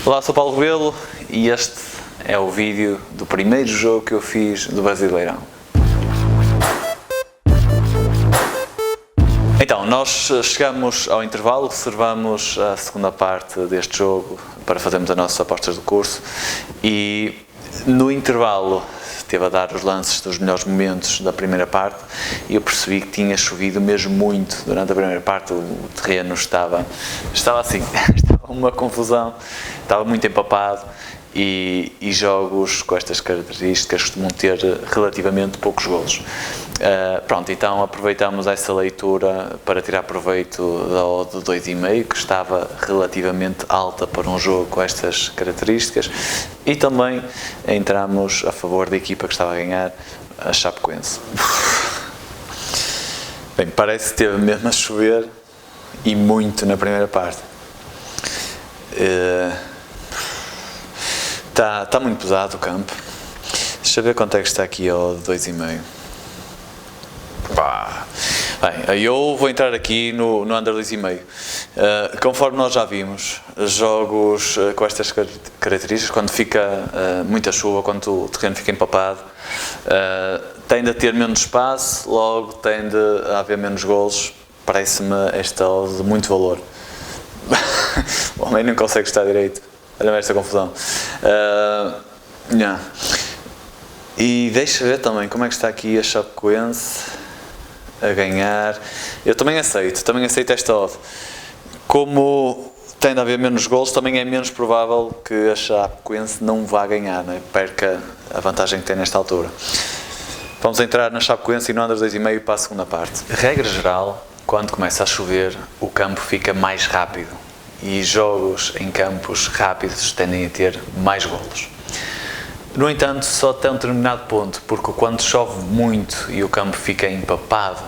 Olá, sou Paulo Rebelo e este é o vídeo do primeiro jogo que eu fiz do Brasileirão. Então, nós chegamos ao intervalo, reservamos a segunda parte deste jogo para fazermos as nossas apostas do curso e no intervalo esteve a dar os lances dos melhores momentos da primeira parte e eu percebi que tinha chovido mesmo muito durante a primeira parte, o terreno estava assim, estava uma confusão, estava muito empapado e jogos com estas características costumam ter relativamente poucos golos. Pronto, então aproveitamos essa leitura para tirar proveito da odd de 2,5, que estava relativamente alta para um jogo com estas características, e também entramos a favor da equipa que estava a ganhar, a Chapecoense. Bem, parece que teve mesmo a chover e muito na primeira parte. Está muito pesado o campo. Deixa eu ver quanto é que está aqui ao 2,5. Bem, eu vou entrar aqui no under 2,5. Conforme nós já vimos, jogos com estas características, quando fica muita chuva, quando o terreno fica empapado, tende a ter menos espaço, logo tende a haver menos golos. Parece-me esta odd de muito valor. O homem não consegue estar direito. Olha esta confusão. E deixa ver também como é que está aqui a Chapecoense a ganhar. Eu também aceito esta odd. Como tende a haver menos golos, também é menos provável que a Chapecoense não vá ganhar, não é? Perca a vantagem que tem nesta altura. Vamos entrar na Chapecoense e no under 2,5 para a segunda parte. Regra geral, quando começa a chover, o campo fica mais rápido. E jogos em campos rápidos tendem a ter mais golos. No entanto, só até um determinado ponto, porque quando chove muito e o campo fica empapado,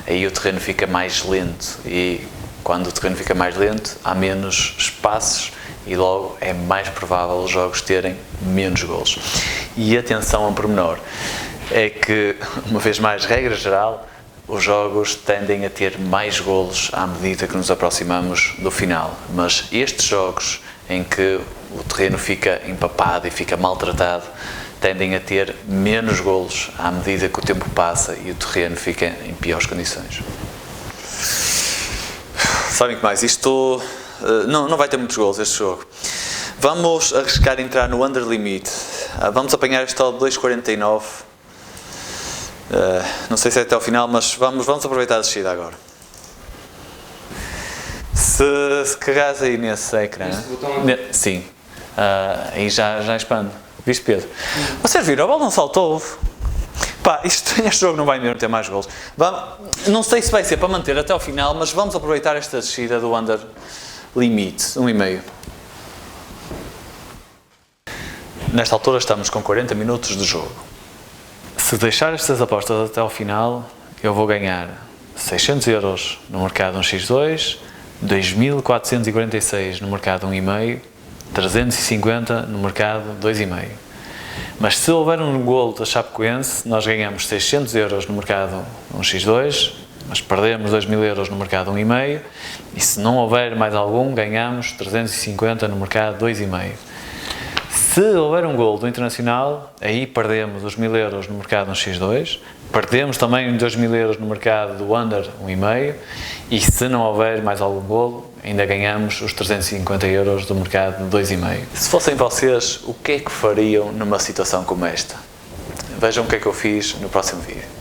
aí o terreno fica mais lento e quando o terreno fica mais lento há menos espaços e logo é mais provável os jogos terem menos golos. E atenção a um pormenor, é que, uma vez mais, regra geral, os jogos tendem a ter mais golos à medida que nos aproximamos do final, mas estes jogos em que o terreno fica empapado e fica maltratado tendem a ter menos golos à medida que o tempo passa e o terreno fica em piores condições. Sabem que mais? Isto não vai ter muitos golos este jogo. Vamos arriscar entrar no under limit. Vamos apanhar este odd 2,49. Não sei se é até ao final, mas vamos aproveitar a descida agora. Se carregares aí nesse ecrã, sim, aí já expande. Viste, Pedro? Vocês viram, a bola não saltou. Pá, este jogo não vai mesmo ter mais golos. Não sei se vai ser para manter até ao final, mas vamos aproveitar esta descida do under limite, 1,5. Nesta altura estamos com 40 minutos de jogo. Se deixar estas apostas até ao final, eu vou ganhar 600 € no mercado 1x2, 2.446 no mercado 1,5, 350 no mercado 2,5. Mas se houver um golo da Chapecoense, nós ganhamos 600 € no mercado 1x2, mas perdemos 2.000 € no mercado 1,5, e se não houver mais algum, ganhamos 350 no mercado 2,5. Se houver um golo do Internacional, aí perdemos os 1.000 € no mercado 1x2, perdemos também os 2.000 € no mercado do under 1,5 e se não houver mais algum golo, ainda ganhamos os 350 € do mercado 2,5. Se fossem vocês, o que é que fariam numa situação como esta? Vejam o que é que eu fiz no próximo vídeo.